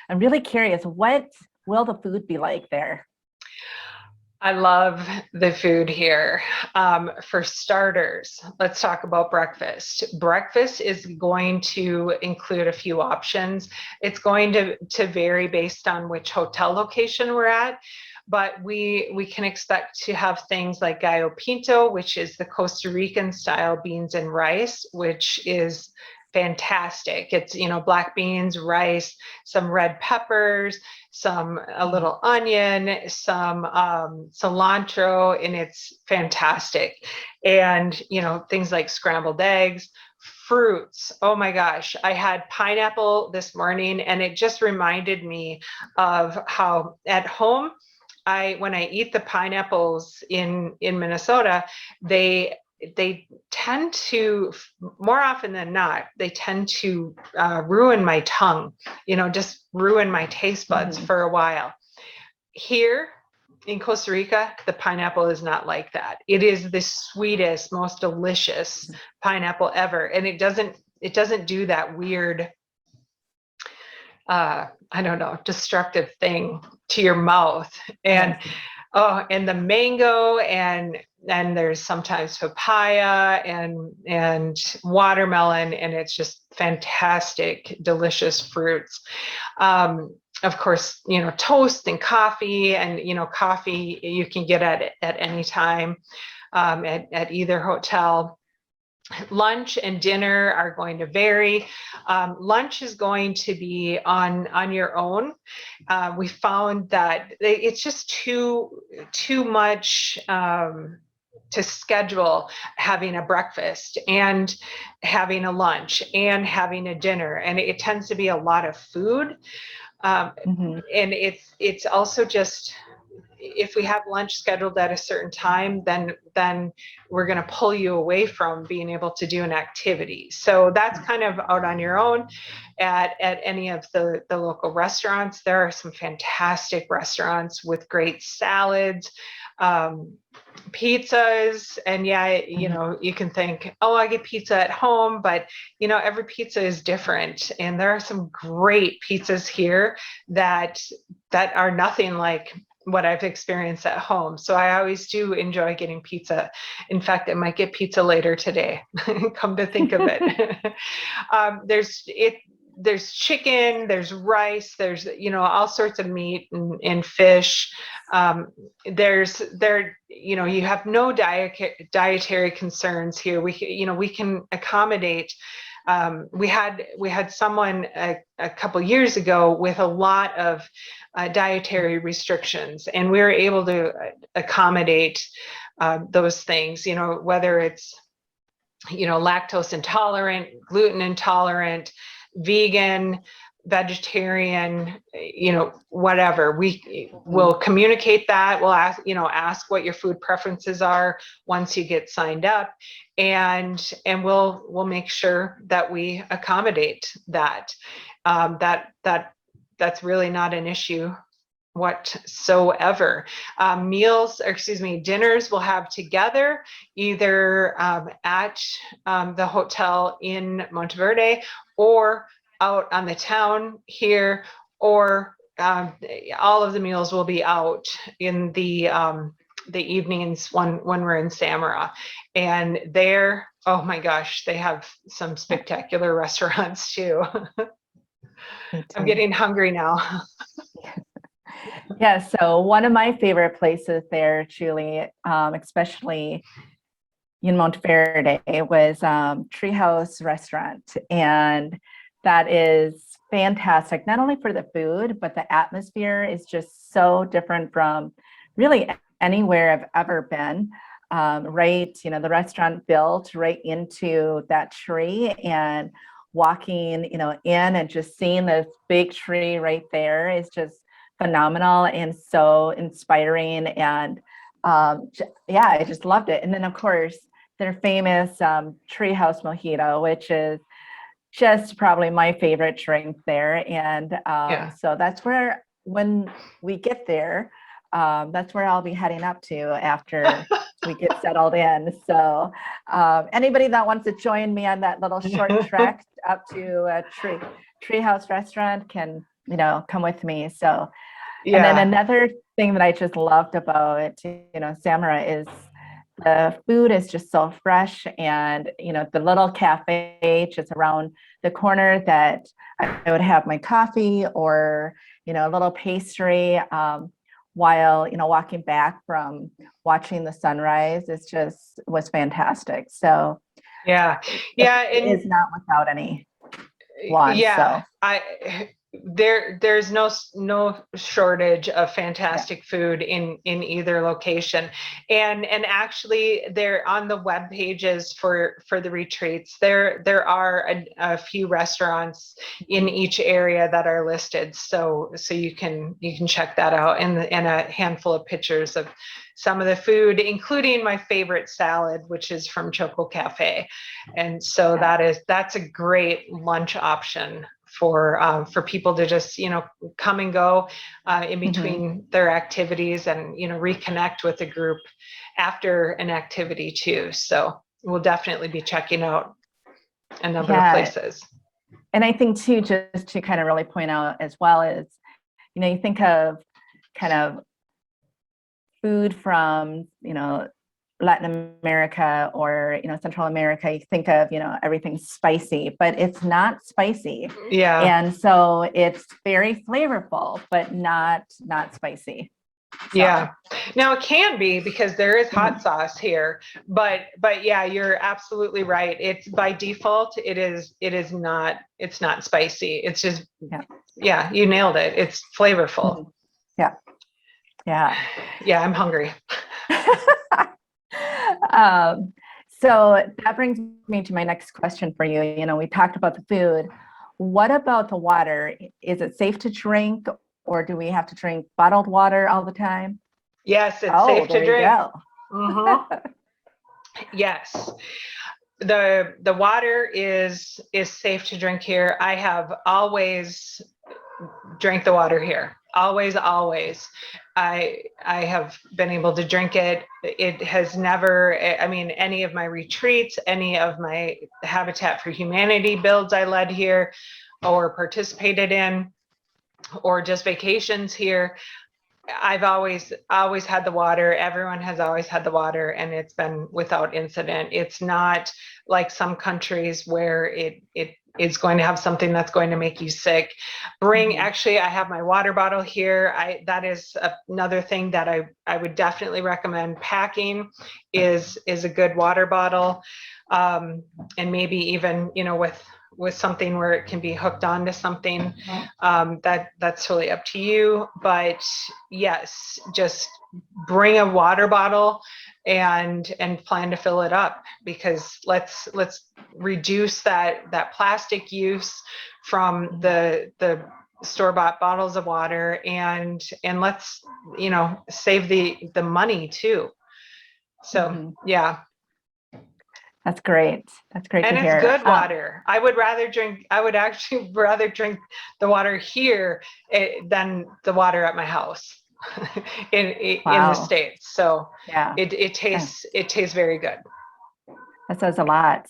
I'm really curious, what will the food be like there? I love the food here. For starters, let's talk about breakfast. Breakfast is going to include a few options. It's going to vary based on which hotel location we're at, but we can expect to have things like gallo pinto, which is the Costa Rican style beans and rice, which is fantastic. It's, black beans, rice, some red peppers, a little onion, some cilantro, and it's fantastic. And, things like scrambled eggs, fruits. Oh my gosh, I had pineapple this morning, and it just reminded me of how at home, when I eat the pineapples in Minnesota, they tend to, more often than not, they tend to ruin my tongue, just ruin my taste buds for a while. Here in Costa Rica, the pineapple is not like that. It is the sweetest, most delicious pineapple ever. And it doesn't do that weird, I don't know, destructive thing to your mouth. And and the mango, and there's sometimes papaya and watermelon, and it's just fantastic, delicious fruits. Of course, toast and coffee, and coffee you can get at any time at either hotel. Lunch and dinner are going to vary. Lunch is going to be on your own. We found that it's just too much to schedule having a breakfast and having a lunch and having a dinner, and it tends to be a lot of food. And it's also just, if we have lunch scheduled at a certain time, then we're going to pull you away from being able to do an activity. So that's kind of out on your own at any of the local restaurants. There are some fantastic restaurants with great salads, pizzas, and you can think, oh, I get pizza at home, but every pizza is different, and there are some great pizzas here that are nothing like what I've experienced at home. So I always do enjoy getting pizza. In fact, I might get pizza later today. Come to think of it. There's chicken, there's rice, there's all sorts of meat and fish. You have no dietary concerns here. We can accommodate. We had someone a couple years ago with a lot of dietary restrictions, and we were able to accommodate those things, whether it's lactose intolerant, gluten intolerant, vegan, vegetarian, whatever. We will communicate that. We'll ask what your food preferences are once you get signed up, and we'll make sure that we accommodate that. That's really not an issue whatsoever. Dinners we'll have together, either at the hotel in Monteverde or out on the town here, or all of the meals will be out in the evenings when we're in Samara. And there, oh my gosh, they have some spectacular restaurants too. I'm getting hungry now. Yeah, so one of my favorite places there, Julie, especially in Monteverde, was Treehouse Restaurant. And that is fantastic, not only for the food, but the atmosphere is just so different from really anywhere I've ever been. The restaurant built right into that tree, and walking, in and just seeing this big tree right there is just phenomenal and so inspiring. And I just loved it. And then of course their famous treehouse mojito, which is just probably my favorite drink there. And so that's where, when we get there, that's where I'll be heading up to after we get settled in. So anybody that wants to join me on that little short trek up to Treehouse Restaurant can come with me. So, and then Yeah. another thing that I just loved about, Samara is the food is just so fresh, and the little cafe just around the corner that I would have my coffee or a little pastry while walking back from watching the sunrise. Was fantastic. So Yeah. the Yeah. food And is not without any wants. yeah, So there's no shortage of yeah. fantastic food in either location. And actually they're on the web pages for the retreats. There are a few restaurants in each area that are listed. So you can check that out, and a handful of pictures of some of the food, including my favorite salad, which is from Choco Cafe. And so that's a great lunch option for people to just come and go in between their activities, and reconnect with the group after an activity too. So we'll definitely be checking out a number of Yeah. places. And I think too, just to kind of really point out as well, is you think of kind of food from Latin America or Central America. You think of everything's spicy, but it's not spicy. Yeah. And so it's very flavorful, but not spicy. So. Yeah. Now it can be, because there is hot sauce here, but yeah, you're absolutely right. It's by default, it's not spicy. It's just, yeah, you nailed it. It's flavorful. Yeah. Yeah. Yeah, I'm hungry. So that brings me to my next question for you. We talked about the food. What about the water? Is it safe to drink, or do we have to drink bottled water all the time? Yes, it's safe to drink. Yes. The water is safe to drink here. I have always drank the water here. Always. I have been able to drink it. It has never, any of my retreats, any of my Habitat for Humanity builds I led here or participated in, or just vacations here, I've always had the water. Everyone has always had the water, and it's been without incident. It's not like some countries where it is going to have something that's going to make you sick. Actually, I have my water bottle here. That is another thing that I would definitely recommend packing is a good water bottle, and maybe even with something where it can be hooked onto something. That's totally up to you. But yes, just bring a water bottle and plan to fill it up, because let's reduce that plastic use from the store-bought bottles of water, and let's save the money too. So yeah. That's great. That's great And to it's hear. good water. I would actually rather drink the water here than the water at my house in the States. So yeah, it tastes very good. that says a lot.